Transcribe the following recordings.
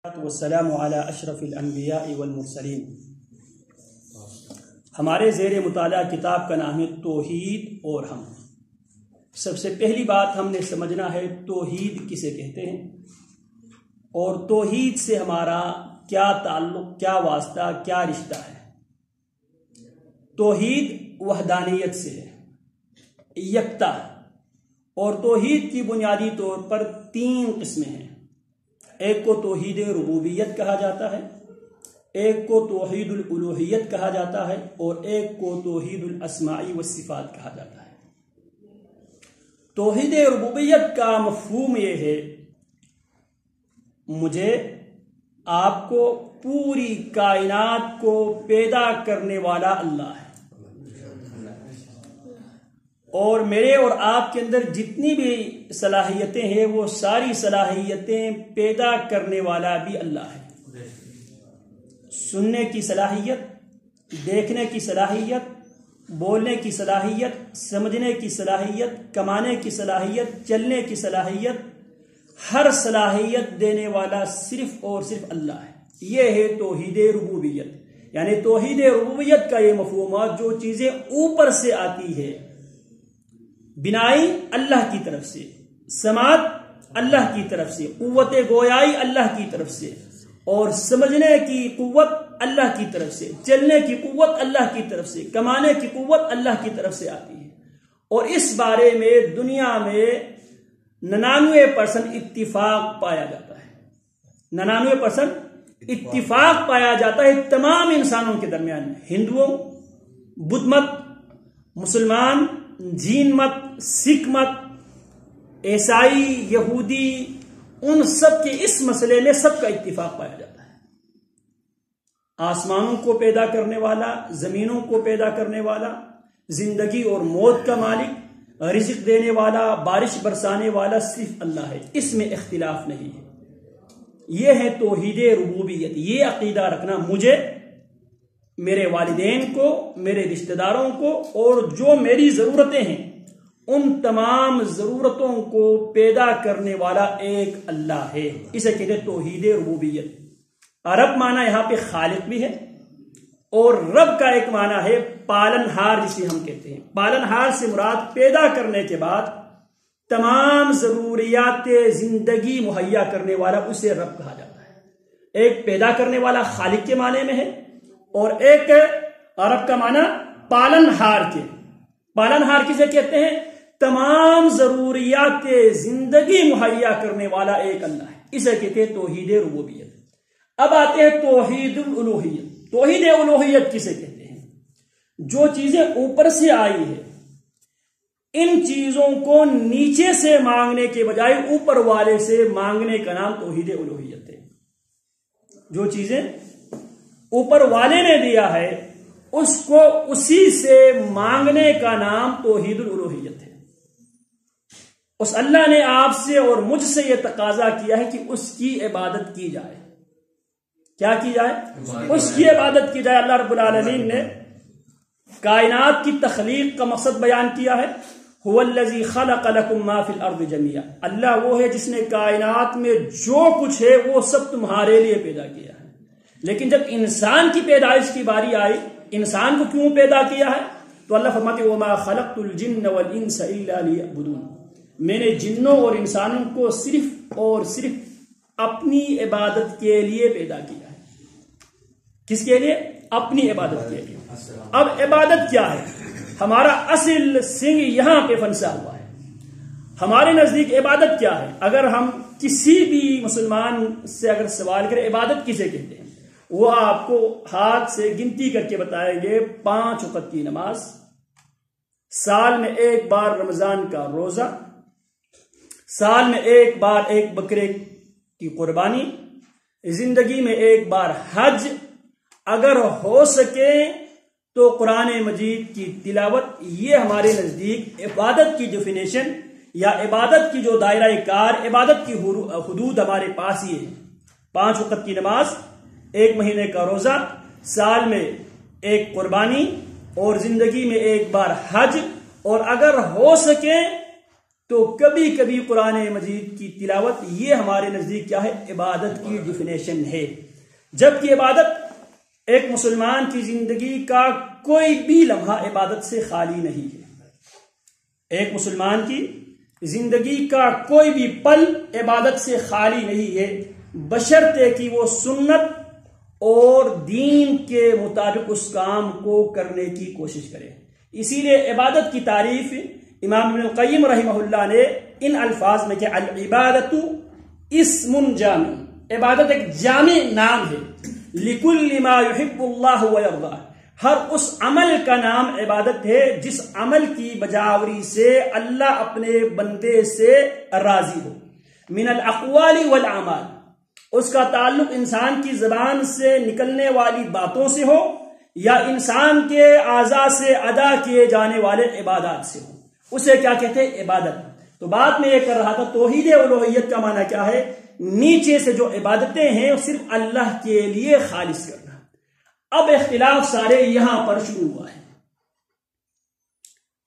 والسلام علی اشرف الانبیاء والمرسلین۔ ہمارے زیر مطالعہ کتاب کا نام ہے توحید اور ہم۔ سب سے پہلی بات ہم نے سمجھنا ہے توحید کسے کہتے ہیں اور توحید سے ہمارا کیا تعلق، کیا واسطہ، کیا رشتہ ہے۔ توحید وحدانیت سے ہے، یکتا ہے، اور توحید کی بنیادی طور پر 3 قسمیں ہیں۔ ایک کو توحید ربوبیت کہا جاتا ہے، ایک کو توحید الالوہیت کہا جاتا ہے، اور ایک کو توحید الاسماء والصفات کہا جاتا ہے۔ توحید ربوبیت کا مفہوم یہ ہے، مجھے، آپ کو، پوری کائنات کو پیدا کرنے والا اللہ ہے، اور میرے اور آپ کے اندر جتنی بھی صلاحیتیں ہیں وہ ساری صلاحیتیں پیدا کرنے والا بھی اللہ ہے۔ سننے کی صلاحیت، دیکھنے کی صلاحیت، بولنے کی صلاحیت، سمجھنے کی صلاحیت، کمانے کی صلاحیت، چلنے کی صلاحیت، ہر صلاحیت دینے والا صرف اور صرف اللہ ہے۔ یہ ہے توحید ربوبیت، یعنی توحید ربوبیت کا یہ مفہوم جو چیزیں اوپر سے آتی ہے، بنائی اللہ کی طرف سے، سماعت اللہ کی طرف سے، قوت گویائی اللہ کی طرف سے، اور سمجھنے کی قوت اللہ کی طرف سے، چلنے کی قوت اللہ کی طرف سے، کمانے کی قوت اللہ کی طرف سے آتی ہے۔ اور اس بارے میں دنیا میں 99% اتفاق پایا جاتا ہے، 99% اتفاق پایا جاتا ہے تمام انسانوں کے درمیان میں، ہندوؤں، بدھ مت، مسلمان، جین مت، سکھ مت، عیسائی، یہودی، ان سب کے اس مسئلے میں سب کا اتفاق پایا جاتا ہے۔ آسمانوں کو پیدا کرنے والا، زمینوں کو پیدا کرنے والا، زندگی اور موت کا مالک، رزق دینے والا، بارش برسانے والا صرف اللہ ہے، اس میں اختلاف نہیں ہے۔ یہ ہے توحید ربوبیت۔ یہ عقیدہ رکھنا، مجھے، میرے والدین کو، میرے رشتہ داروں کو، اور جو میری ضرورتیں ہیں ان تمام ضرورتوں کو پیدا کرنے والا ایک اللہ ہے۔ اسے کہتے ہیں توحید ربوبیت۔ رب معنی یہاں پہ خالق بھی ہے، اور رب کا ایک معنی ہے پالن ہار، جسے ہم کہتے ہیں۔ پالن ہار سے مراد پیدا کرنے کے بعد تمام ضروریات زندگی مہیا کرنے والا، اسے رب کہا جاتا ہے۔ ایک پیدا کرنے والا خالق کے معنی میں ہے، اور ایک عرب کا معنی پالن ہار کے۔ پالن ہار کسے کہتے ہیں؟ تمام ضروریات زندگی مہیا کرنے والا ایک اللہ ہے، اسے کہتے ہیں توحید ربوبیت۔ اب آتے ہیں توحید الالوہیت۔ توحید الوہیت کسے کہتے ہیں؟ جو چیزیں اوپر سے آئی ہے، ان چیزوں کو نیچے سے مانگنے کے بجائے اوپر والے سے مانگنے کا نام توحید الوہیت ہے۔ جو چیزیں اوپر والے نے دیا ہے اس کو اسی سے مانگنے کا نام توحید الالوہیت ہے۔ اس اللہ نے آپ سے اور مجھ سے یہ تقاضا کیا ہے کہ اس کی عبادت کی جائے۔ کیا کی جائے؟ اس کی عبادت کی جائے۔ اللہ رب العالمین نے کائنات کی تخلیق کا مقصد بیان کیا ہے، هو الذی خلق لکم ما فی الارض جمیعا۔ اللہ وہ ہے جس نے کائنات میں جو کچھ ہے وہ سب تمہارے لیے پیدا کیا ہے۔ لیکن جب انسان کی پیدائش کی باری آئی، انسان کو کیوں پیدا کیا ہے، تو اللہ فرماتے ہیں وَمَا خَلَقْتُ الْجِنَّ وَالْإِنسَ إِلَّا لِيَعْبُدُونَ۔ میں نے جنوں اور انسانوں کو صرف اور صرف اپنی عبادت کے لیے پیدا کیا ہے۔ کس کے لیے؟ اپنی عبادت کے لیے۔ اب عبادت کیا ہے؟ ہمارا اصل سنگ یہاں پہ پھنسا ہوا ہے۔ ہمارے نزدیک عبادت کیا ہے؟ اگر ہم کسی بھی مسلمان سے اگر سوال کریں عبادت کسے کہتے ہیں، وہ آپ کو ہاتھ سے گنتی کر کے بتائیں گے 5 وقت کی نماز، سال میں 1 بار رمضان کا روزہ، سال میں 1 بار ایک بکرے کی قربانی، زندگی میں 1 بار حج، اگر ہو سکے تو قرآن مجید کی تلاوت۔ یہ ہمارے نزدیک عبادت کی ڈیفینیشن یا عبادت کی جو دائرہ کار، عبادت کی حدود ہمارے پاس یہ ہے۔ 5 وقت کی نماز، 1 مہینے کا روزہ، سال میں 1 قربانی، اور زندگی میں 1 بار حج، اور اگر ہو سکے تو کبھی کبھی قرآن مجید کی تلاوت، یہ ہمارے نزدیک کیا ہے؟ عبادت کی ڈیفینیشن ہے، جبکہ عبادت ایک مسلمان کی زندگی کا کوئی بھی لمحہ عبادت سے خالی نہیں ہے۔ ایک مسلمان کی زندگی کا کوئی بھی پل عبادت سے خالی نہیں ہے، بشرطے کہ وہ سنت اور دین کے مطابق اس کام کو کرنے کی کوشش کرے۔ اسی لیے عبادت کی تعریف امام ابن القیم رحمہ اللہ نے ان الفاظ میں کہ العبادت اسم جامع، عبادت ایک جامع نام ہے، لکل ما یحب اللہ ویرضا، ہر اس عمل کا نام عبادت ہے جس عمل کی بجاوری سے اللہ اپنے بندے سے راضی ہو، من الاقوال والاعمال، اس کا تعلق انسان کی زبان سے نکلنے والی باتوں سے ہو یا انسان کے اعضاء سے ادا کیے جانے والے عبادات سے ہو، اسے کیا کہتے ہیں؟ عبادت۔ تو بات میں یہ کر رہا تھا توحید الوہیت کا معنی کیا ہے؟ نیچے سے جو عبادتیں ہیں وہ صرف اللہ کے لیے خالص کرنا۔ اب اختلاف سارے یہاں پر شروع ہوا ہے۔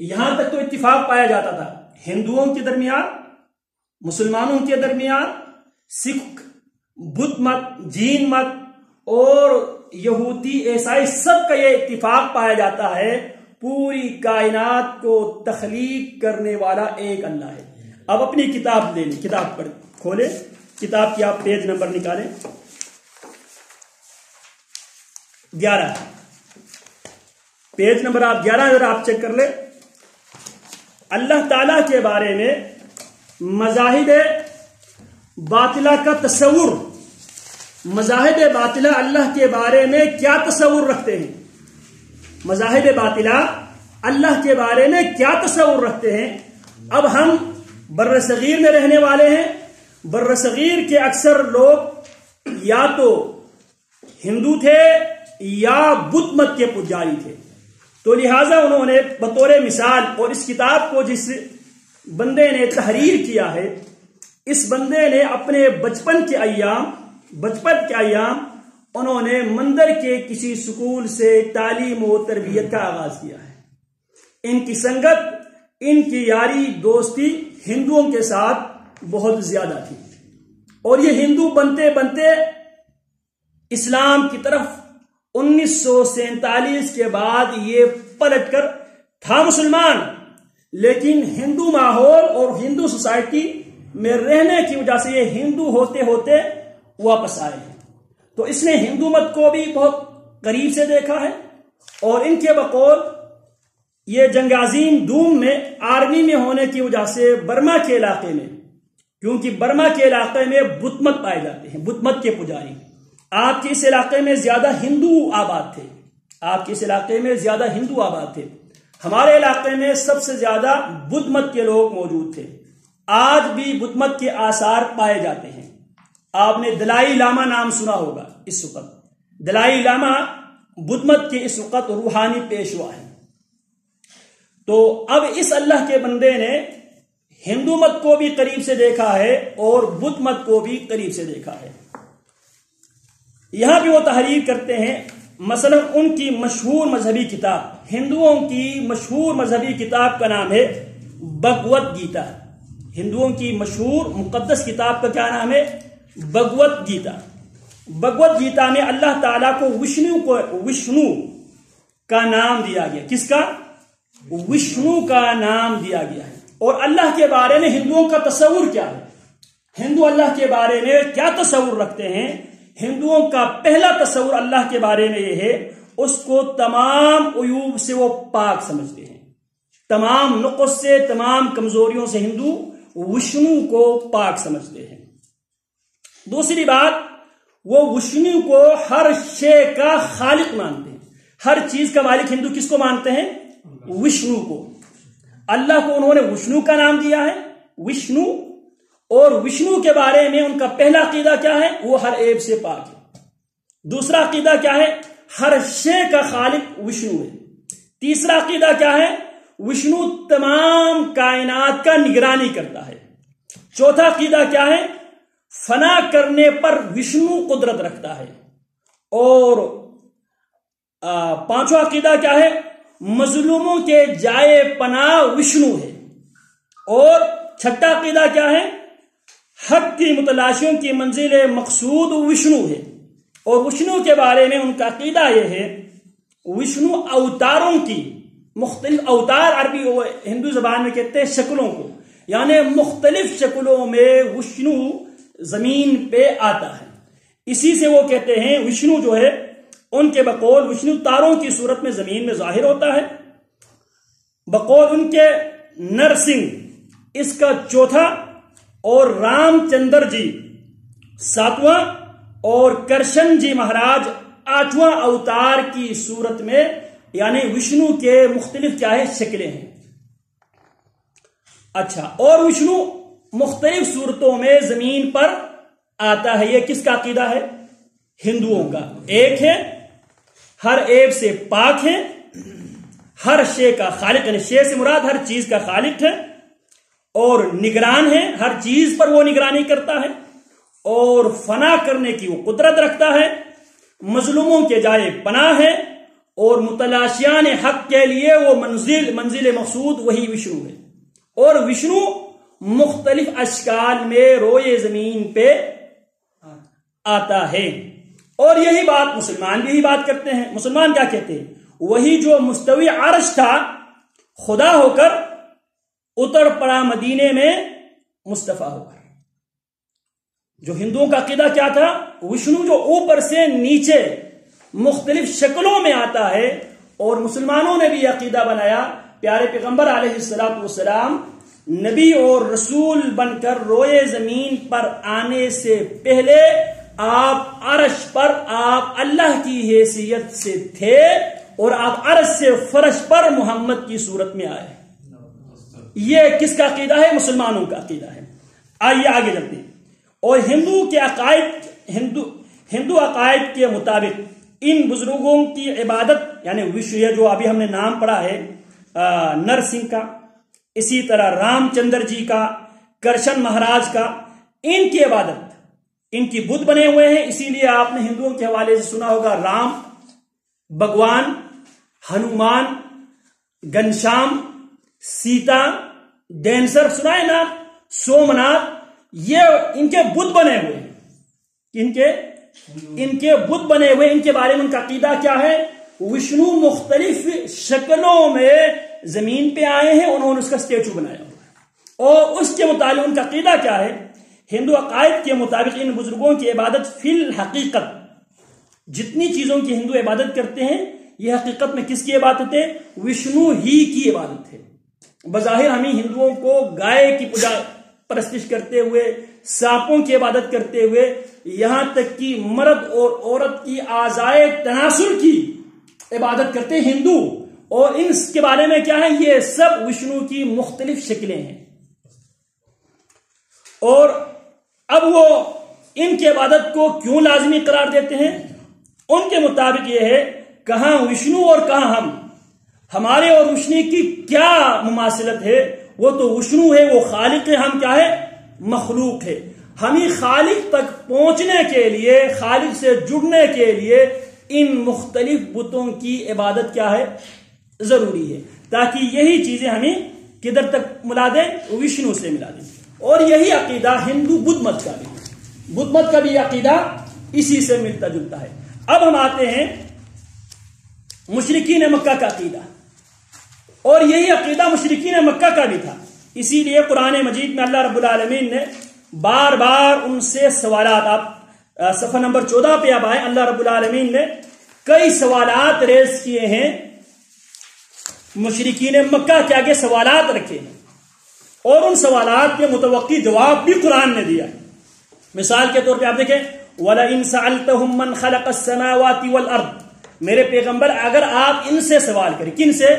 یہاں تک تو اتفاق پایا جاتا تھا ہندوؤں کے درمیان، مسلمانوں کے درمیان، سکھ، بدھ مت، جین مت اور یہودی، عیسائی، سب کا یہ اتفاق پایا جاتا ہے، پوری کائنات کو تخلیق کرنے والا ایک اللہ ہے۔ اب اپنی کتاب لے لیں، کتاب پڑھ کھولیں، کتاب کی آپ پیج نمبر نکالیں، 11 پیج نمبر آپ 11 اگر آپ چیک کر لیں، اللہ تعالی کے بارے میں مذاہب باطلہ کا تصور، مذاہب باطلہ اللہ کے بارے میں کیا تصور رکھتے ہیں؟ مذاہب باطلہ اللہ کے بارے میں کیا تصور رکھتے ہیں؟ اب ہم بر صغیر میں رہنے والے ہیں، بر صغیر کے اکثر لوگ یا تو ہندو تھے یا بدھ مت کے پجاری تھے، تو لہٰذا انہوں نے بطور مثال، اور اس کتاب کو جس بندے نے تحریر کیا ہے، اس بندے نے اپنے بچپن کے ایام انہوں نے مندر کے کسی سکول سے تعلیم و تربیت کا آغاز کیا ہے۔ ان کی سنگت، ان کی یاری دوستی ہندوؤں کے ساتھ بہت زیادہ تھی، اور یہ ہندو بنتے بنتے اسلام کی طرف 1947 کے بعد یہ پلٹ کر تھا مسلمان، لیکن ہندو ماحول اور ہندو سوسائٹی میں رہنے کی وجہ سے یہ ہندو ہوتے ہوتے واپس آئے ہیں۔ تو اس نے ہندو مت کو بھی بہت قریب سے دیکھا ہے، اور ان کے بقول یہ جنگ عظیم دوم میں آرمی میں ہونے کی وجہ سے برما کے علاقے میں، کیونکہ برما کے علاقے میں بت مت پائے جاتے ہیں، بت مت کے پجاری، آپ کے اس علاقے میں زیادہ ہندو آباد تھے، آپ کے اس علاقے میں زیادہ ہندو آباد تھے، ہمارے علاقے میں سب سے زیادہ بدھ مت کے لوگ موجود تھے، آج بھی بدھ مت کے آثار پائے جاتے ہیں۔ آپ نے دلائی لاما نام سنا ہوگا، اس وقت دلائی لاما بدھ مت کے اس وقت روحانی پیشوا ہے۔ تو اب اس اللہ کے بندے نے ہندو مت کو بھی قریب سے دیکھا ہے اور بدھ مت کو بھی قریب سے دیکھا ہے۔ یہاں بھی وہ تحریر کرتے ہیں، مثلا ان کی مشہور مذہبی کتاب، ہندوؤں کی مشہور مذہبی کتاب کا نام ہے بھگوت گیتا۔ ہندوؤں کی مشہور مقدس کتاب کا کیا نام ہے؟ بھگوت گیتا۔ بھگوت گیتا میں اللہ تعالیٰ کو وشنو کا نام دیا گیا۔ کس کا؟ وشنو کا نام دیا گیا ہے۔ اور اللہ کے بارے میں ہندوؤں کا تصور کیا ہے؟ ہندو اللہ کے بارے میں کیا تصور رکھتے ہیں؟ ہندوؤں کا پہلا تصور اللہ کے بارے میں یہ ہے، اس کو تمام عیوب سے وہ پاک سمجھتے ہیں، تمام نقص سے، تمام کمزوریوں سے ہندو وشنو کو پاک سمجھتے ہیں۔ دوسری بات، وہ وشنو کو ہر شے کا خالق مانتے ہیں، ہر چیز کا مالک ہندو کس کو مانتے ہیں؟ وشنو کو۔ اللہ کو انہوں نے وشنو کا نام دیا ہے، وشنو، اور وشنو کے بارے میں ان کا پہلا عقیدہ کیا ہے؟ وہ ہر عیب سے پاک ہے۔ دوسرا عقیدہ کیا ہے؟ ہر شے کا خالق وشنو ہے۔ تیسرا عقیدہ کیا ہے؟ وشنو تمام کائنات کا نگرانی کرتا ہے۔ چوتھا عقیدہ کیا ہے؟ فنا کرنے پر وشنو قدرت رکھتا ہے۔ اور پانچواں عقیدہ کیا ہے؟ مظلوموں کے جائے پناہ وشنو ہے۔ اور چھٹا عقیدہ کیا ہے؟ حق کی متلاشیوں کی منزل مقصود وشنو ہے، اور وشنو کے بارے میں ان کا عقیدہ یہ ہے، وشنو اوتاروں کی، مختلف اوتار عربی و ہندو زبان میں کہتے ہیں شکلوں کو، یعنی مختلف شکلوں میں وشنو زمین پہ آتا ہے، اسی سے وہ کہتے ہیں وشنو جو ہے ان کے بقول وشنو تاروں کی صورت میں زمین میں ظاہر ہوتا ہے۔ بقول ان کے نرسنگھ اس کا چوتھا، اور رام چندر جی ساتواں، اور کرشن جی مہاراج آٹھواں اوتار کی صورت میں، یعنی وشنو کے مختلف کیا ہے شکلیں ہیں۔ اچھا، اور وشنو مختلف صورتوں میں زمین پر آتا ہے، یہ کس کا عقیدہ ہے؟ ہندوؤں کا۔ ایک ہے ہر عیب سے پاک ہے، ہر شے کا خالق، یعنی شے سے مراد ہر چیز کا خالق ہے، اور نگران ہے، ہر چیز پر وہ نگرانی کرتا ہے، اور فنا کرنے کی وہ قدرت رکھتا ہے، مظلوموں کے جائے پناہ ہے، اور متلاشیان حق کے لیے وہ منزل مقصود وہی وشنو ہے۔ اور وشنو مختلف اشکال میں روئے زمین پہ آتا ہے، اور یہی بات مسلمان بھی یہی بات کرتے ہیں۔ مسلمان کیا کہتے ہیں؟ وہی جو مستوی عرش تھا خدا ہو کر اتر پڑا مدینے میں مصطفیٰ ہو کر۔ جو ہندوؤں کا عقیدہ کیا تھا؟ وشنو جو اوپر سے نیچے مختلف شکلوں میں آتا ہے، اور مسلمانوں نے بھی یہ عقیدہ بنایا، پیارے پیغمبر علیہ السلام نبی اور رسول بن کر روئے زمین پر آنے سے پہلے آپ عرش پر آپ اللہ کی حیثیت سے تھے، اور آپ عرش سے فرش پر محمد کی صورت میں آئے۔ یہ کس کا عقیدہ ہے؟ مسلمانوں کا عقیدہ ہے۔ آئیے آگے چلتے ہیں۔ اور ہندو عقائد کے مطابق ان بزرگوں کی عبادت، یعنی یہ جو ابھی ہم نے نام پڑھا ہے نرسنگھ کا، اسی طرح رام چندر جی کا، کرشن مہاراج کا، ان کی عبادت، ان کی بت بنے ہوئے ہیں۔ اسی لیے آپ نے ہندوؤں کے حوالے سے سنا ہوگا رام، بھگوان، ہنومان، گنشام، سیتا، ڈینسر، سنا ہے نا، سومناتھ، یہ ان کے بت بنے ہوئے ہیں۔ ان کے بت بنے ہوئے، ان کے بارے میں ان کا عقیدہ کیا ہے؟ وشنو مختلف شکلوں میں زمین پہ آئے ہیں، انہوں نے اس کا اسٹیچو بنایا ہوا ہے، اور اس کے متعلق ان کا عقیدہ کیا ہے؟ ہندو عقائد کے مطابق ان بزرگوں کی عبادت فی الحقیقت، جتنی چیزوں کی ہندو عبادت کرتے ہیں، یہ حقیقت میں کس کی عبادت ہے؟ وشنو ہی کی عبادت ہے۔ بظاہر ہمیں ہندوؤں کو گائے کی پوجا پرستش کرتے ہوئے، سانپوں کی عبادت کرتے ہوئے، یہاں تک کہ مرد اور عورت کی اعضائے تناسل کی عبادت کرتے ہیں ہندو، اور ان کے بارے میں کیا ہے؟ یہ سب وشنو کی مختلف شکلیں ہیں۔ اور اب وہ ان کی عبادت کو کیوں لازمی قرار دیتے ہیں؟ ان کے مطابق یہ ہے، کہاں وشنو اور کہاں ہم، ہمارے اور وشنو کی کیا مماثلت ہے؟ وہ تو وشنو ہے، وہ خالق ہے، ہم کیا ہے؟ مخلوق ہے۔ ہمیں خالق تک پہنچنے کے لیے، خالق سے جڑنے کے لیے ان مختلف بتوں کی عبادت کیا ہے؟ ضروری ہے، تاکہ یہی چیزیں ہمیں کدھر تک ملا دیں؟ وشنو سے ملا دیں۔ اور یہی عقیدہ ہندو بدھ مت کا بھی ہے، بدھ مت کا بھی عقیدہ اسی سے ملتا جلتا ہے۔ اب ہم آتے ہیں مشرکین مکہ کا عقیدہ، اور یہی عقیدہ مشرکین مکہ کا بھی تھا۔ اسی لیے قرآن مجید میں اللہ رب العالمین نے بار بار ان سے سوالات، آپ صفحہ نمبر 14 پہ اب آئے، اللہ رب العالمین نے کئی سوالات ریز کیے ہیں، مشرکین مکہ کے آگے سوالات رکھے ہیں، اور ان سوالات کے متوقع جواب بھی قرآن نے دیا۔ مثال کے طور پہ آپ دیکھیں، وَلَئِن سَأَلْتَهُم مَّنْ خَلَقَ السَّمَاوَاتِ وَالْأَرْضِ، میرے پیغمبر اگر آپ ان سے سوال کریں، کن سے؟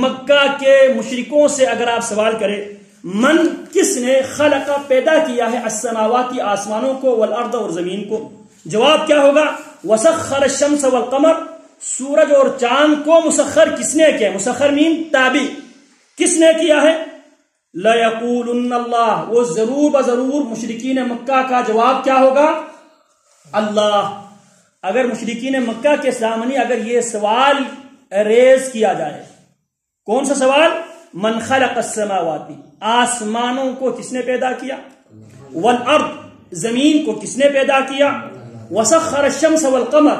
مکہ کے مشرکوں سے اگر آپ سوال کریں، من کس نے، خلق پیدا کیا ہے، السماواتی آسمانوں کو، والارض اور زمین کو، جواب کیا ہوگا؟ وسخر الشمس والقمر، سورج اور چاند کو مسخر کس نے کیا؟ مسخر مین تابع، کس نے کیا ہے؟ لَيَقُولُنَّ اللَّهُ، وہ ضرور بضرور مشرکین مکہ کا جواب کیا ہوگا؟ اللہ۔ اگر مشرکین مکہ کے سامنے اگر یہ سوال ریز کیا جائے، کون سا سوال؟ من خلق السماوات، آسمانوں کو کس نے پیدا کیا، والارض، زمین کو کس نے پیدا کیا، وسخر الشمس والقمر،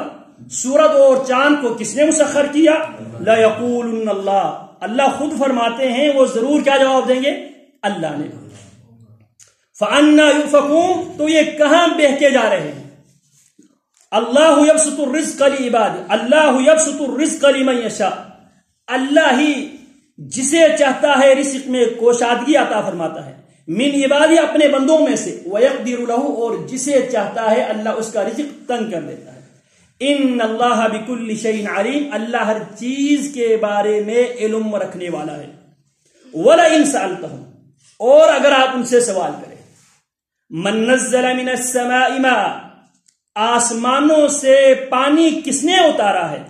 سورج اور چاند کو کس نے مسخر کیا، لَيَقُولُنَّ اللَّهُ، اللہ خود فرماتے ہیں وہ ضرور کیا جواب دیں گے، اللہ نے۔ فَأَنَّا يُؤْفَكُونَ، تو یہ کہاں بہکے جا رہے ہیں۔ اللہ یبسط الرزق لعبادہ، اللہ یبسط الرزق لمن یشاء، اللہ ہی جسے چاہتا ہے رزق میں کوشادگی عطا فرماتا ہے، من عبادی، اپنے بندوں میں سے، وَيَقْدِرُ لَهُ، اور جسے چاہتا ہے اللہ اس کا رزق تنگ کر دیتا ہے۔ ان اللہ بکل شیء علیم، اللہ ہر چیز کے بارے میں علم رکھنے والا ہے۔ وَلَئِن سَأَلْتَهُمْ، اور اگر آپ ان سے سوال کریں، من نزل من السماء ماء، آسمانوں سے پانی کس نے اتارا ہے،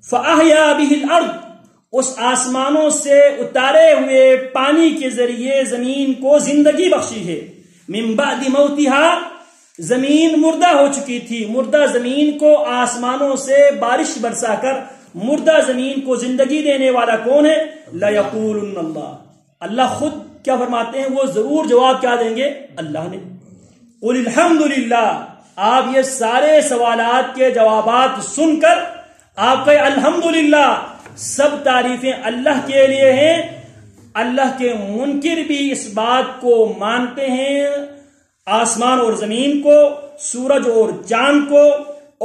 فَأَحْيَا بِهِ الْأَرْض، اس آسمانوں سے اتارے ہوئے پانی کے ذریعے زمین کو زندگی بخشی ہے، من بعد موتها، زمین مردہ ہو چکی تھی، مردہ زمین کو آسمانوں سے بارش برسا کر مردہ زمین کو زندگی دینے والا کون ہے، لَيَقُولُنَّ اللَّهُ، اللہ خود کیا فرماتے ہیں، وہ ضرور جواب کیا دیں گے، اللہ نے۔ قُلِ الْحَمْدُ لِلَّهِ، آپ یہ سارے سوالات کے جوابات سن کر آپ کہیں الحمدللہ، سب تعریفیں اللہ کے لیے ہیں۔ اللہ کے منکر بھی اس بات کو مانتے ہیں، آسمان اور زمین کو، سورج اور چاند کو،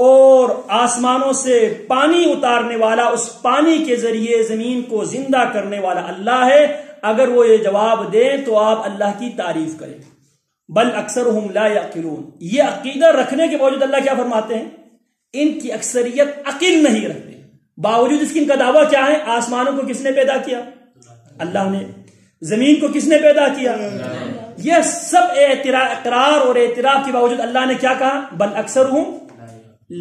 اور آسمانوں سے پانی اتارنے والا، اس پانی کے ذریعے زمین کو زندہ کرنے والا اللہ ہے۔ اگر وہ یہ جواب دیں تو آپ اللہ کی تعریف کریں۔ بل اکثرهم لا یعقلون، یہ عقیدہ رکھنے کے باوجود اللہ کیا فرماتے ہیں، ان کی اکثریت عقل نہیں رکھتے، باوجود اس کی ان کا دعویٰ کیا ہے، آسمانوں کو کس نے پیدا کیا، اللہ نے، زمین کو کس نے پیدا کیا، یہ سب اقرار اور اعتراف کے باوجود اللہ نے کیا کہا، بل اکثرهم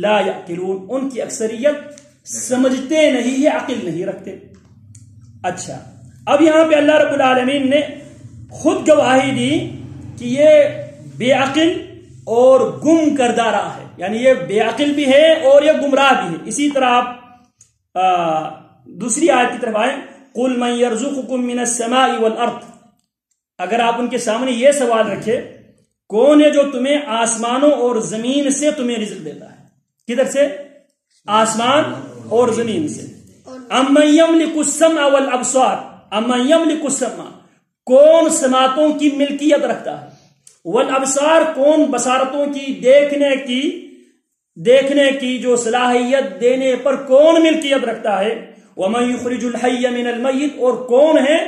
لا یعقلون، ان کی اکثریت سمجھتے نہیں، یہ عقل نہیں رکھتے۔ اچھا، اب یہاں پہ اللہ رب العالمین نے خود گواہی دی کہ یہ بے عقل اور گم کردہ راہ ہے، یعنی یہ بے عقل بھی ہے اور یہ گمراہ بھی ہے۔ اسی طرح آپ دوسری آیت کی طرف آئیں، قُلْ مَنْ يَرْزُقُكُم مِّنَ السَّمَاءِ وَالْأَرْضِ، اگر آپ ان کے سامنے یہ سوال رکھے، کون ہے جو تمہیں آسمانوں اور زمین سے تمہیں رزق دیتا ہے، کدھر سے، آسمان اور زمین سے، أَمَّنْ يَمْلِكُ السَّمْعَ وَالْأَبْصَارَ، أَمَّنْ يَمْلِكُ السَّمْعَ، کون سماعتوں کی ملکیت رکھتا ہے، والابصار، کون بصارتوں کی دیکھنے کی جو صلاحیت دینے پر کون ملکیت رکھتا ہے، وَمَنْ يُخْرِجُ الْحَيَّ مِنَ الْمَيِّتِ، اور کون ہے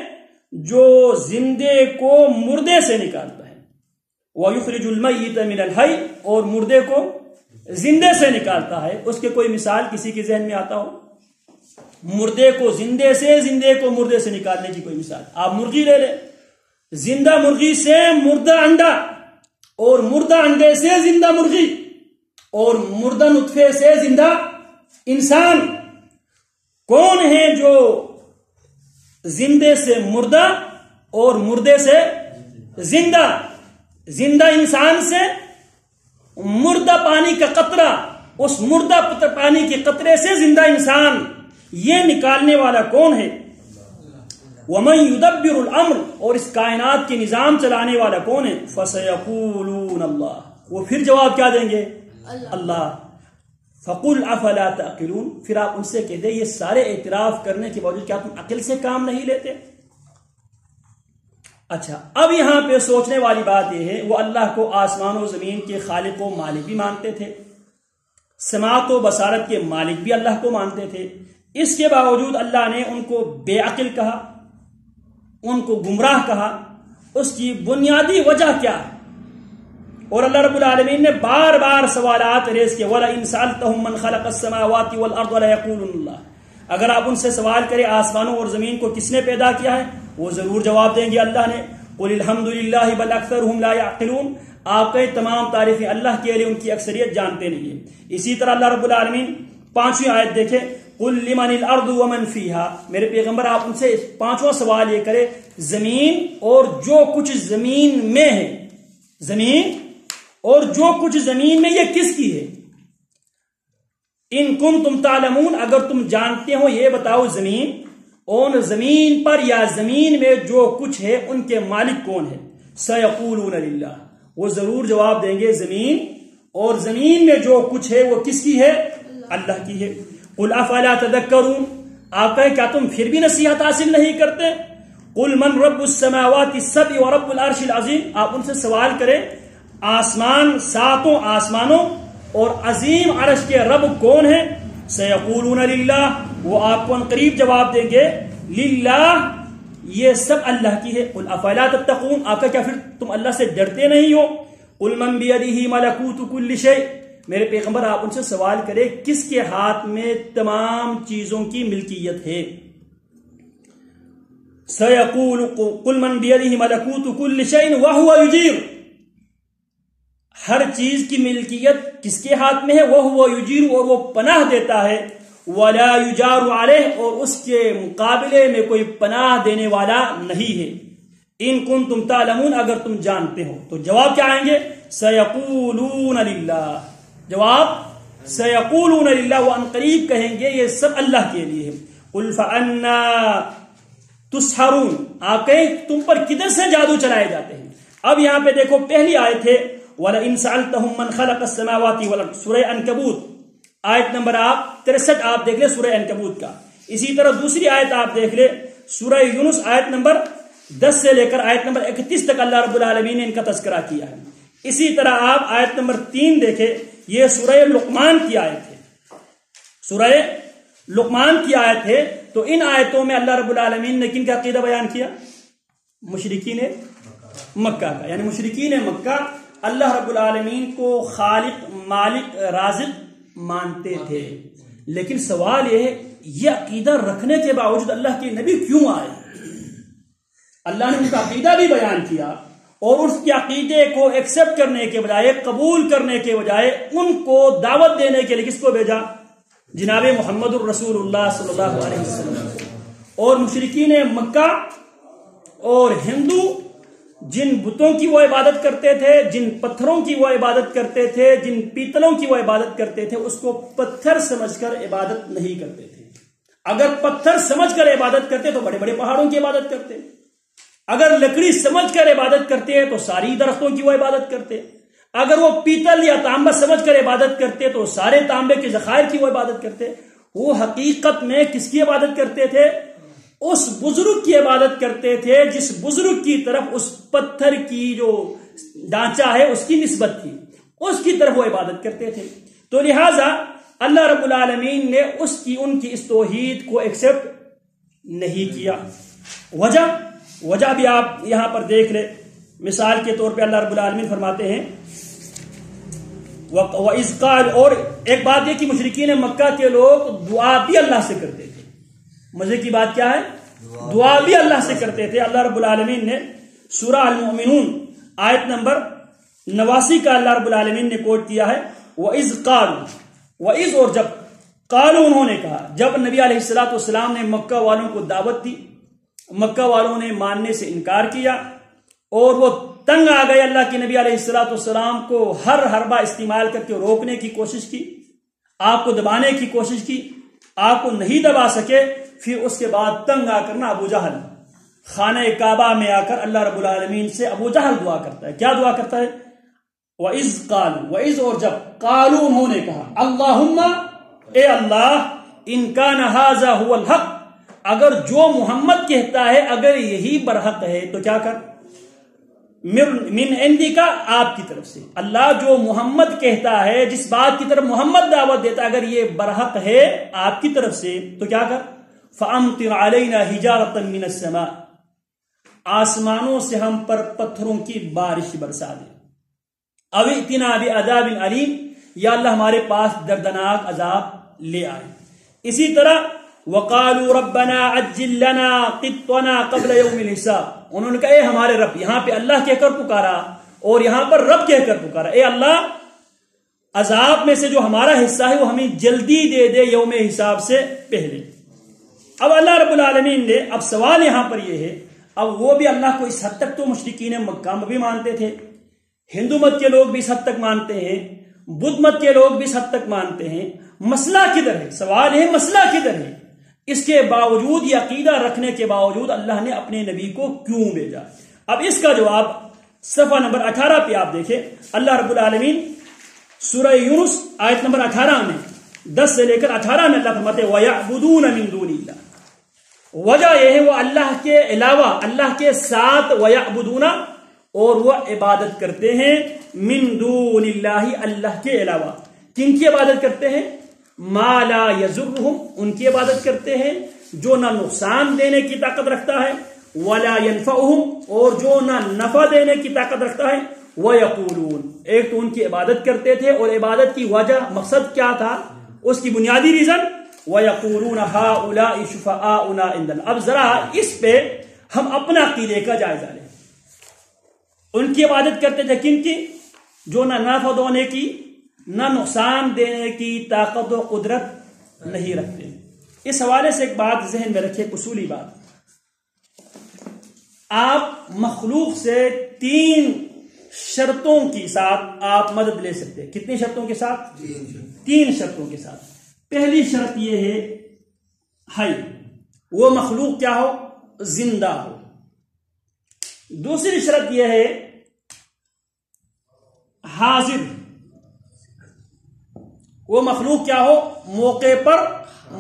جو زندے کو مردے سے نکالتا ہے، وَيُخْرِجُ الْمَيِّتَ مِنَ الْحَيِّ، اور مردے کو زندے سے نکالتا ہے۔ اس کے کوئی مثال کسی کے ذہن میں آتا ہو، مردے کو زندے سے، زندے کو مردے سے نکالنے کی کوئی مثال، آپ مرغی لے لیں، زندہ مرغی سے مردہ انڈا، اور مردہ انڈے سے زندہ مرغی، اور مردہ نطفے سے زندہ انسان، کون ہے جو زندے سے مردہ اور مردے سے زندہ، زندہ انسان سے مردہ پانی کا قطرہ، اس مردہ پانی کے قطرے سے زندہ انسان، یہ نکالنے والا کون ہے، وَمَن يُدَبِّرُ الْأَمْرَ، اور اس کائنات کے نظام چلانے والا کون ہے، فَسَيَقُولُونَ اللَّهُ، وہ پھر جواب کیا دیں گے، اللہ۔ فَقُلْ أَفَلَا تَعْقِلُونَ، پھر آپ ان سے کہہ دیں یہ سارے اعتراف کرنے کے باوجود کیا تم عقل سے کام نہیں لیتے۔ اچھا، اب یہاں پہ سوچنے والی بات یہ ہے، وہ اللہ کو آسمان و زمین کے خالق و مالک بھی مانتے تھے، سماعت و بصارت کے مالک بھی اللہ کو مانتے تھے، اس کے باوجود اللہ نے ان کو بے عقل کہا، ان کو گمراہ کہا۔ اس کی بنیادی وجہ کیا ہے؟ اور اللہ رب العالمین نے بار بار سوالات ریز کیے، وَلَئِن سَأَلْتَهُم مَّنْ خَلَقَ السَّمَاوَاتِ وَالْأَرْضَ لَيَقُولُنَّ اللَّهُ، اگر آپ ان سے سوال کریں آسمانوں اور زمین کو کس نے پیدا کیا ہے، وہ ضرور جواب دیں گے اللہ نے۔ قُلِ الْحَمْدُ لِلَّهِ بَلْ أَكْثَرُهُمْ لَا يَعْقِلُونَ، آپ کہیں تمام تعریفیں اللہ کے لیے، ان کی اکثریت جانتے نہیں ہیں۔ اسی طرح اللہ رب العالمین 5ویں آیت دیکھیں، قُلْ لِمَنِ الْأَرْضُ وَمَنْ فِيهَا، میرے پیغمبر آپ ان سے 5واں سوال یہ کرے، زمین اور جو کچھ زمین میں ہے، زمین اور جو کچھ زمین میں یہ کس کی ہے، ان کنتم تعلمون، اگر تم جانتے ہو یہ بتاؤ، زمین اون زمین پر یا زمین میں جو کچھ ہے ان کے مالک کون ہے؟ سیقولون للہ، وہ ضرور جواب دیں گے زمین، اور زمین میں جو کچھ ہے وہ کس کی ہے؟ اللہ کی ہے۔ قل افلا تذکرون، آپ کہیں کیا تم پھر بھی نصیحت حاصل نہیں کرتے؟ قل من رب السماوات السبع ورب العرش العظیم، آپ ان سے سوال کریں آسمان، ساتوں آسمانوں اور عظیم عرش کے رب کون ہیں؟ سیقولون للہ، وہ آپ کو قریب جواب دیں گے للہ، یہ سب اللہ کی ہے۔ قل افلا تتقون، آپ کا کیا پھر تم اللہ سے ڈرتے نہیں ہو؟ قل من بیدہ ملکوت کل شیء، میرے پیغمبر آپ ان سے سوال کرے کس کے ہاتھ میں تمام چیزوں کی ملکیت ہے؟ سیقول قل من بیدہ ملکوت کل شیء وہو یجیر، ہر چیز کی ملکیت کس کے ہاتھ میں ہے؟ وہو یجیر، اور وہ پناہ دیتا ہے، ولا یجار علیہ، اور اس کے مقابلے میں کوئی پناہ دینے والا نہیں ہے۔ ان کنتم تعلمون، اگر تم جانتے ہو۔ تو جواب کیا آئیں گے؟ سیقولون للہ، جواب سیقولون للہ، وہ ان قریب کہیں گے یہ سب اللہ کے لیے ہے۔ قل فانا تسحرون، آپ کہیں تم پر کدھر سے جادو چلائے جاتے ہیں؟ اب یہاں پہ دیکھو پہلی آیت ہے وَلَئِن سَأَلْتَهُم مَّن خَلَقَ السَّمَاوَاتِ وَالْأَرْضَ، سورہ عنکبوت آیت نمبر 63 آپ دیکھ لیں سورہ عنکبوت کا۔ اسی طرح دوسری آیت آپ دیکھ لیں سورہ یونس آیت نمبر 10 سے لے کر آیت نمبر 31 تک اللہ رب العالمین نے ان کا تذکرہ کیا ہے۔ اسی طرح آپ آیت نمبر 3 دیکھیں، یہ سورہ لقمان کی آیت ہے، سورہ لقمان کی آیت ہے۔ تو ان آیتوں میں اللہ رب العالمین نے کن کا عقیدہ بیان کیا؟ مشرکین مکہ کا، یعنی مشرکین مکہ اللہ رب العالمین کو خالق، مالک، رازق مانتے تھے، لیکن سوال یہ ہے یہ عقیدہ رکھنے کے باوجود اللہ کے نبی کیوں آئے؟ اللہ نے ان کا عقیدہ بھی بیان کیا، اور اس کے عقیدے کو ایکسپٹ کرنے کے بجائے، قبول کرنے کے بجائے ان کو دعوت دینے کے لیے کس کو بھیجا؟ جناب محمد الرسول اللہ صلی اللہ علیہ وسلم۔ اور مشرکین مکہ اور ہندو جن بتوں کی وہ عبادت کرتے تھے، جن پتھروں کی وہ عبادت کرتے تھے، جن پیتلوں کی وہ عبادت کرتے تھے، اس کو پتھر سمجھ کر عبادت نہیں کرتے تھے۔ اگر پتھر سمجھ کر عبادت کرتے تو بڑے بڑے پہاڑوں کی عبادت کرتے، اگر لکڑی سمجھ کر عبادت کرتے ہیں تو ساری درختوں کی وہ عبادت کرتے، اگر وہ پیتل یا تانبا سمجھ کر عبادت کرتے تو سارے تانبے کے ذخائر کی وہ عبادت کرتے۔ وہ حقیقت میں کس کی عبادت کرتے تھے؟ اس بزرگ کی عبادت کرتے تھے جس بزرگ کی طرف اس پتھر کی جو ڈھانچہ ہے اس کی نسبت تھی، اس کی طرف وہ عبادت کرتے تھے۔ تو لہٰذا اللہ رب العالمین نے ان کی اس توحید کو ایکسپٹ نہیں کیا۔ وجہ بھی آپ یہاں پر دیکھ لیں، مثال کے طور پہ اللہ رب العالمین فرماتے ہیں وَإِذْ قَالَ، اور ایک بات یہ کہ مشرکین مکہ کے لوگ دعا بھی اللہ سے کرتے تھے۔ مزے کی بات کیا ہے؟ دعا بھی اللہ سے کرتے تھے۔ اللہ رب العالمین نے سورہ المؤمنون آیت نمبر 89 کا اللہ رب العالمین نے کوٹ کیا ہے وَإِذْ قَالُوا، وَإِذْ، اور جب، قالوا انہوں نے کہا، جب نبی علیہ السلام نے مکہ والوں کو دعوت دی، مکہ والوں نے ماننے سے انکار کیا اور وہ تنگ آ گئے، اللہ کے نبی علیہ السلام کو ہر حربہ استعمال کر کے روکنے کی کوشش کی، آپ کو دبانے کی کوشش کی، آپ کو نہیں دبا سکے۔ پھر اس کے بعد تنگ آ کر ابو جہل خانہ کعبہ میں آ کر اللہ رب العالمین سے ابو جہل دعا کرتا ہے۔ کیا دعا کرتا ہے؟ وَإِذْ قَالُوا، وَإِذْ، اور جب، قالوا انہوں نے کہا، اللہم، اے اللہ، ان کان ھذا ھو الحق، اگر جو محمد کہتا ہے اگر یہی برحق ہے تو کیا کر، من عندک، آپ کی طرف سے، اللہ جو محمد کہتا ہے، جس بات کی طرف محمد دعوت دیتا ہے، اگر یہ برحق ہے آپ کی طرف سے تو کیا کر، فَأَمْطِرْ عَلَيْنَا حِجَارَةً مِّنَ السَّمَاءِ، آسمانوں سے ہم پر پتھروں کی بارش برسا دے، اَوْ ائْتِنَا بِعَذَابٍ أَلِيمٍ، یا اللہ ہمارے پاس دردناک عذاب لے آئے۔ اسی طرح وَقَالُوا رَبَّنَا عَجِّل لَّنَا قِطَّنَا قَبْلَ يَوْمِ الْحِسَابِ، انہوں نے کہا اے ہمارے رب، یہاں پہ اللہ کہہ کر پکارا اور یہاں پر رب کہہ کر پکارا، اے اللہ عذاب میں سے جو ہمارا حصہ ہے وہ ہمیں جلدی دے دے یوم حساب سے پہلے۔ اب اللہ رب العالمین نے، اب سوال یہاں پر یہ ہے، اب وہ بھی اللہ کو اس حد تک تو مشرکین مکہ میں بھی مانتے تھے، ہندو مت کے لوگ بھی اس حد تک مانتے ہیں، بدھ مت کے لوگ بھی اس حد تک مانتے ہیں، مسئلہ کدھر ہے؟ سوال ہے مسئلہ کدھر ہے؟ اس کے باوجود یہ عقیدہ رکھنے کے باوجود اللہ نے اپنے نبی کو کیوں بھیجا؟ اب اس کا جواب صفحہ نمبر 18 پہ آپ دیکھیں، اللہ رب العالمین سورہ یونس آیت نمبر 18 میں 10 سے لے کر 18 میں اللہ فرماتے ہیں وَيَعْبُدُونَ مِن دُونِ اللَّهِ، وجہ یہ ہے وہ اللہ کے علاوہ، اللہ کے ساتھ وَيَعْبُدُونَ، اور وہ عبادت کرتے ہیں من دون اللہ، اللہ کے علاوہ۔ کن کی عبادت کرتے ہیں؟ ما لا یضرہم، ان کی عبادت کرتے ہیں جو نہ نقصان دینے کی طاقت رکھتا ہے، ولا ینفعہم، اور جو نہ نفع دینے کی طاقت رکھتا ہے، ویقولون، ایک تو ان کی عبادت کرتے تھے، اور عبادت کی وجہ، مقصد کیا تھا، اس کی بنیادی ریزن ویقولون ہؤلاء شفعاؤنا عند اللہ۔ اب ذرا اس پہ ہم اپنا عقیدے کا جائزہ لیں۔ ان کی عبادت کرتے تھے کن کی؟ جو نہ نفع دینے کی نہ نقصان دینے کی طاقت و قدرت نہیں رکھتے۔ اس حوالے سے ایک بات ذہن میں رکھے، اصولی بات، آپ مخلوق سے 3 شرطوں کے ساتھ آپ مدد لے سکتے ہیں۔ کتنی شرطوں کے ساتھ؟ 3 شرطوں کے ساتھ۔ پہلی شرط یہ ہے وہ مخلوق کیا ہو؟ زندہ ہو۔ دوسری شرط یہ ہے حاضر، وہ مخلوق کیا ہو؟ موقع پر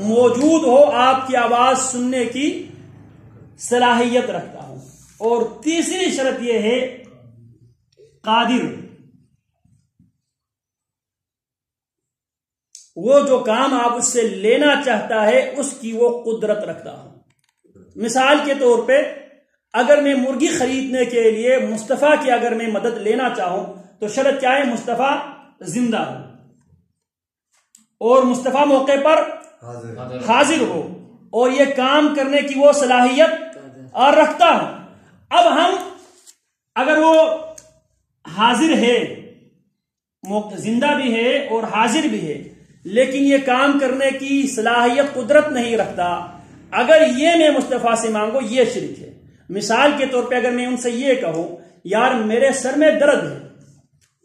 موجود ہو، آپ کی آواز سننے کی صلاحیت رکھتا ہو۔ اور تیسری شرط یہ ہے قادر، وہ جو کام آپ اس سے لینا چاہتا ہے اس کی وہ قدرت رکھتا ہو۔ مثال کے طور پہ اگر میں مرغی خریدنے کے لیے مصطفیٰ کی اگر میں مدد لینا چاہوں تو شرط کیا ہے؟ مصطفیٰ زندہ ہو اور مصطفیٰ موقع پر حاضر ہو اور یہ کام کرنے کی وہ صلاحیت اور رکھتا ہو۔ اب ہم اگر وہ حاضر ہے، زندہ بھی ہے اور حاضر بھی ہے، لیکن یہ کام کرنے کی صلاحیت قدرت نہیں رکھتا، اگر یہ میں مصطفیٰ سے مانگو یہ شرک ہے۔ مثال کے طور پہ اگر میں ان سے یہ کہوں یار میرے سر میں درد ہے،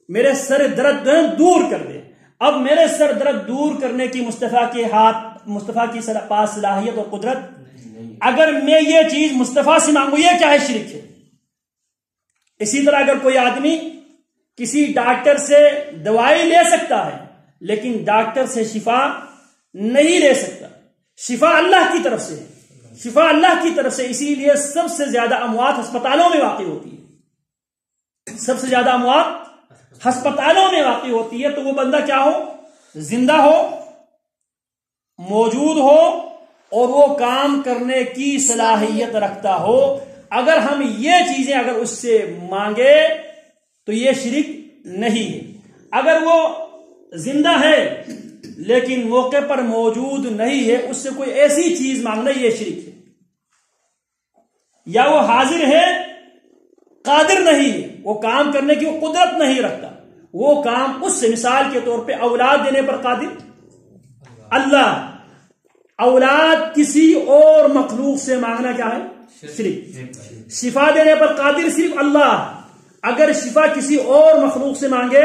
میرے سر درد دور کر دے، اب میرے سر درد دور کرنے کی مصطفیٰ کے ہاتھ، مصطفیٰ کی پاس صلاحیت اور قدرت، اگر میں یہ چیز مصطفیٰ سے مانگوں یہ کیا ہے؟ شرک ہے۔ اسی طرح اگر کوئی آدمی کسی ڈاکٹر سے دوائی لے سکتا ہے لیکن ڈاکٹر سے شفا نہیں لے سکتا، شفا اللہ کی طرف سے ہے، شفا اللہ کی طرف سے، اسی لیے سب سے زیادہ اموات ہسپتالوں میں واقع ہوتی ہے، سب سے زیادہ اموات ہسپتالوں میں واقع ہوتی ہے۔ تو وہ بندہ کیا ہو؟ زندہ ہو، موجود ہو اور وہ کام کرنے کی صلاحیت رکھتا ہو۔ اگر ہم یہ چیزیں اگر اس سے مانگے تو یہ شرک نہیں ہے۔ اگر وہ زندہ ہے لیکن موقع پر موجود نہیں ہے، اس سے کوئی ایسی چیز مانگنا یہ شرک ہے۔ یا وہ حاضر ہے، قادر نہیں ہے، وہ کام کرنے کی وہ قدرت نہیں رکھتا، وہ کام اس سے، مثال کے طور پہ اولاد دینے پر قادر اللہ، اولاد کسی اور مخلوق سے مانگنا کیا ہے؟ شرک۔ شفا دینے پر قادر صرف اللہ، اگر شفا کسی اور مخلوق سے مانگے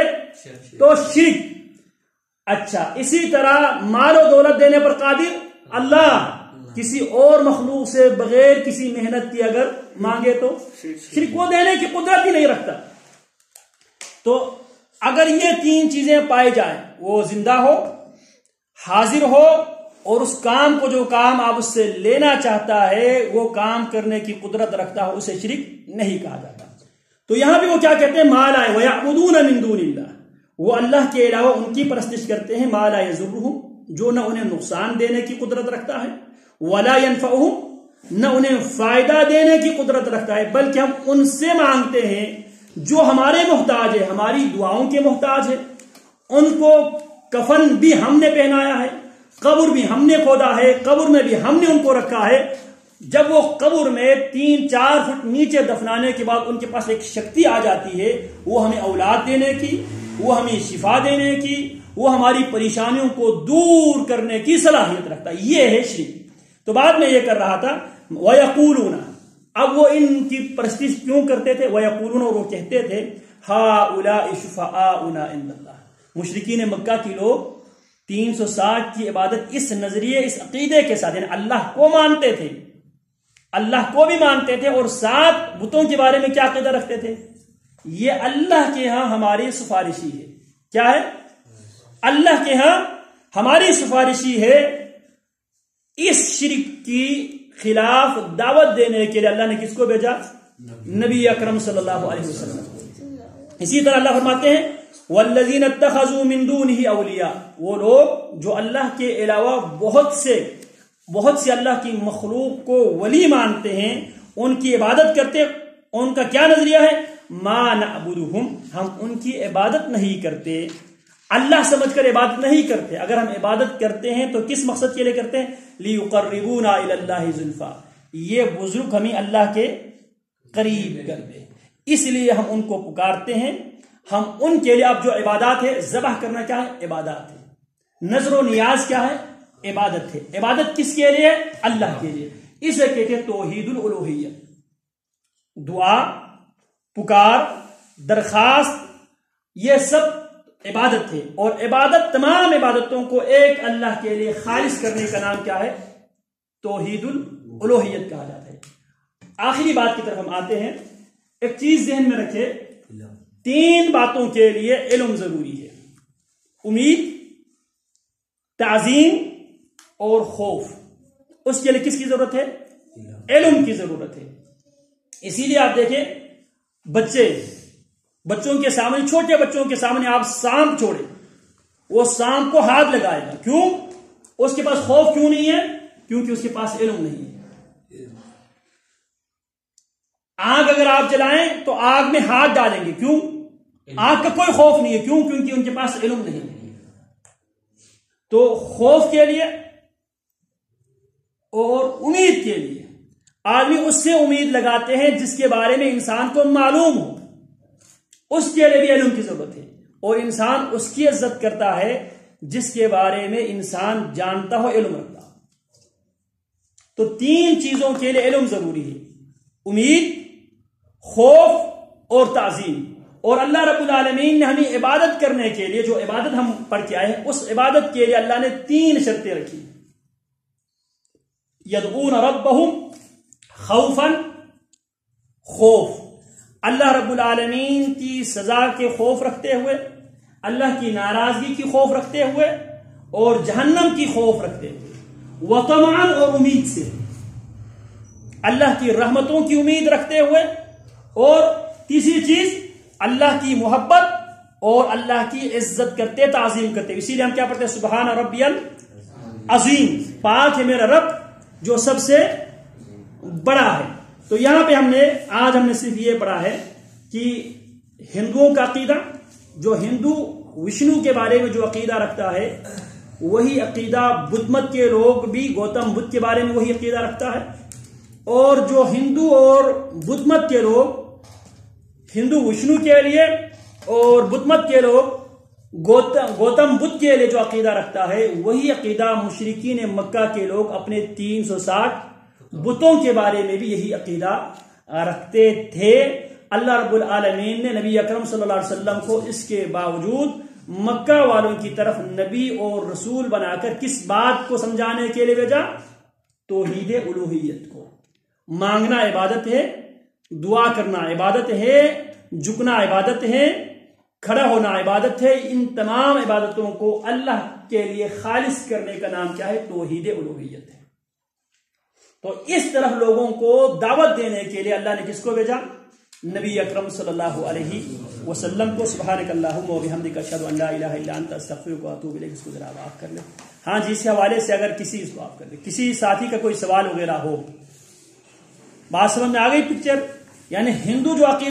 تو شرک۔ اچھا، اسی طرح مال و دولت دینے پر قادر اللہ، کسی اور مخلوق سے بغیر کسی محنت کی اگر مانگے تو شرک، وہ دینے کی قدرت ہی نہیں رکھتا۔ تو اگر یہ 3 چیزیں پائی جائیں، وہ زندہ ہو، حاضر ہو اور اس کام کو، جو کام آپ اس سے لینا چاہتا ہے وہ کام کرنے کی قدرت رکھتا ہو، اسے شرک نہیں کہا جاتا۔ تو یہاں بھی وہ کیا کہتے ہیں؟ ما لا وَيَعْبُدُونَ مِن دُونِ اللَّهِ، وہ اللہ کے علاوہ ان کی پرستش کرتے ہیں، ما لا یضرہم، جو نہ انہیں نقصان دینے کی قدرت رکھتا ہے، ولا ینفعہم، نہ انہیں فائدہ دینے کی قدرت رکھتا ہے، بلکہ ہم ان سے مانگتے ہیں جو ہمارے محتاج ہے، ہماری دعاؤں کے محتاج ہے۔ ان کو کفن بھی ہم نے پہنایا ہے، قبر بھی ہم نے کھودا ہے، قبر میں بھی ہم نے ان کو رکھا ہے۔ جب وہ قبر میں 3-4 فٹ نیچے دفنانے کے بعد ان کے پاس ایک شکتی آ جاتی ہے، وہ ہمیں اولاد دینے کی، وہ ہمیں شفا دینے کی، وہ ہماری پریشانیوں کو دور کرنے کی صلاحیت رکھتا ہے، یہ ہے شرک۔ تو بعد میں یہ کر رہا تھا وَيَقُولُونَ، اب وہ ان کی پرستش کیوں کرتے تھے؟ وَيَقُولُونَ، اور وہ کہتے تھے ہَؤُلَاءِ شُفَعَاؤُنَا عِندَ اللَّهِ، مشرکین مکہ کے لوگ 360 کی عبادت اس نظریے اس عقیدے کے ساتھ، یعنی اللہ کو مانتے تھے، اللہ کو بھی مانتے تھے، اور 7 بتوں کے بارے میں کیا عقیدہ رکھتے تھے؟ یہ اللہ کے ہاں ہماری سفارشی ہے. کیا ہے؟ اللہ کے ہاں ہماری سفارشی ہے. اس شرک کی خلاف دعوت دینے کے لیے اللہ نے کس کو بھیجا؟ نبی اکرم صلی اللہ علیہ وسلم. اسی طرح اللہ فرماتے ہیں والذین اتخذوا من دونه اولیاء، وہ لوگ جو اللہ کے علاوہ بہت سے اللہ کی مخلوق کو ولی مانتے ہیں، ان کی عبادت کرتے ہیں. ان کا کیا نظریہ ہے؟ ما نعبدہم، ہم ان کی عبادت نہیں کرتے، اللہ سمجھ کر عبادت نہیں کرتے. اگر ہم عبادت کرتے ہیں تو کس مقصد کے لیے کرتے ہیں؟ لیقربونا الی اللہ زلفا، یہ بزرگ ہمیں اللہ کے قریب کر دے، اس لیے ہم ان کو پکارتے ہیں. ہم ان کے لیے اب جو عبادات ہے، ذبح کرنا کیا ہے؟ عبادات ہے. نظر و نیاز کیا ہے؟ عبادت ہے. عبادت کس کے لیے؟ اللہ کے لیے. اسے کہتے ہیں توحید الالوہیت. دعا، پکار، درخواست، یہ سب عبادت ہے. اور عبادت، تمام عبادتوں کو ایک اللہ کے لیے خالص کرنے کا نام کیا ہے؟ توحید الالوہیت کہا جاتا ہے. آخری بات کی طرف ہم آتے ہیں. ایک چیز ذہن میں رکھے، 3 باتوں کے لیے علم ضروری ہے: امید، تعظیم اور خوف. اس کے لیے کس کی ضرورت ہے؟ علم کی ضرورت ہے. اسی لیے آپ دیکھیں بچوں کے سامنے، چھوٹے بچوں کے سامنے آپ سانپ چھوڑے، وہ سانپ کو ہاتھ لگائے گا. کیوں؟ اس کے پاس خوف کیوں نہیں ہے؟ کیونکہ اس کے پاس علم نہیں ہے. آگ اگر آپ جلائیں تو آگ میں ہاتھ ڈالیں گے. کیوں؟ آگ کا کوئی خوف نہیں ہے. کیوں؟ کیونکہ ان کے پاس علم نہیں ہے. تو خوف کے لیے اور امید کے لیے آدمی اس سے امید لگاتے ہیں جس کے بارے میں انسان کو معلوم ہو. اس کے لیے بھی علم کی ضرورت ہے. اور انسان اس کی عزت کرتا ہے جس کے بارے میں انسان جانتا ہو، علم رکھتا ہو. تو 3 چیزوں کے لیے علم ضروری ہے: امید، خوف اور تعظیم. اور اللہ رب العالمین نے ہمیں عبادت کرنے کے لیے، جو عبادت ہم پڑھ کے آئے ہیں، اس عبادت کے لیے اللہ نے 3 شرطیں رکھی. یدعون ربہم خوفا، خوف، اللہ رب العالمین کی سزا کے خوف رکھتے ہوئے، اللہ کی ناراضگی کی خوف رکھتے ہوئے، اور جہنم کی خوف رکھتے ہوئے. وطمعا، اور امید سے، اللہ کی رحمتوں کی امید رکھتے ہوئے. اور تیسری چیز اللہ کی محبت اور اللہ کی عزت کرتے، تعظیم کرتے. اسی لیے ہم کیا پڑھتے ہیں؟ سبحان ربی العظیم، پاک ہے میرا رب جو سب سے بڑا ہے. تو یہاں پہ آج ہم نے صرف یہ پڑھا ہے کہ ہندوؤں کا عقیدہ، جو ہندو وشنو کے بارے میں جو عقیدہ رکھتا ہے، وہی عقیدہ بدھ مت کے لوگ بھی گوتم بدھ کے بارے میں وہی عقیدہ رکھتا ہے. اور جو ہندو اور بدھ مت کے لوگ، ہندو وشنو کے لیے اور بدھ مت کے لوگ گوتم بدھ کے لیے جو عقیدہ رکھتا ہے، وہی عقیدہ مشرکین مکہ کے لوگ اپنے 360 بتوں کے بارے میں بھی یہی عقیدہ رکھتے تھے. اللہ رب العالمین نے نبی اکرم صلی اللہ علیہ وسلم کو اس کے باوجود مکہ والوں کی طرف نبی اور رسول بنا کر کس بات کو سمجھانے کے لیے بھیجا؟ توحید الوہیت کو. مانگنا عبادت ہے، دعا کرنا عبادت ہے، جھکنا عبادت ہے، کھڑا ہونا عبادت ہے. ان تمام عبادتوں کو اللہ کے لیے خالص کرنے کا نام کیا ہے؟ توحید الوہیت ہے. تو اس طرف لوگوں کو دعوت دینے کے لیے اللہ نے کس کو بھیجا؟ نبی اکرم صلی اللہ علیہ وسلم کو. سبحانک اللہم و بحمدک اشہد ان لا الہ الا انت استغفرک و اتوب الیک. اس کو ذرا آپ کر لیں. ہاں جی، اس حوالے سے اگر کسی ساتھی کا کوئی سوال وغیرہ ہو، بات سمجھ میں آ گئی پکچر؟ یعنی ہندو جو عقیدہ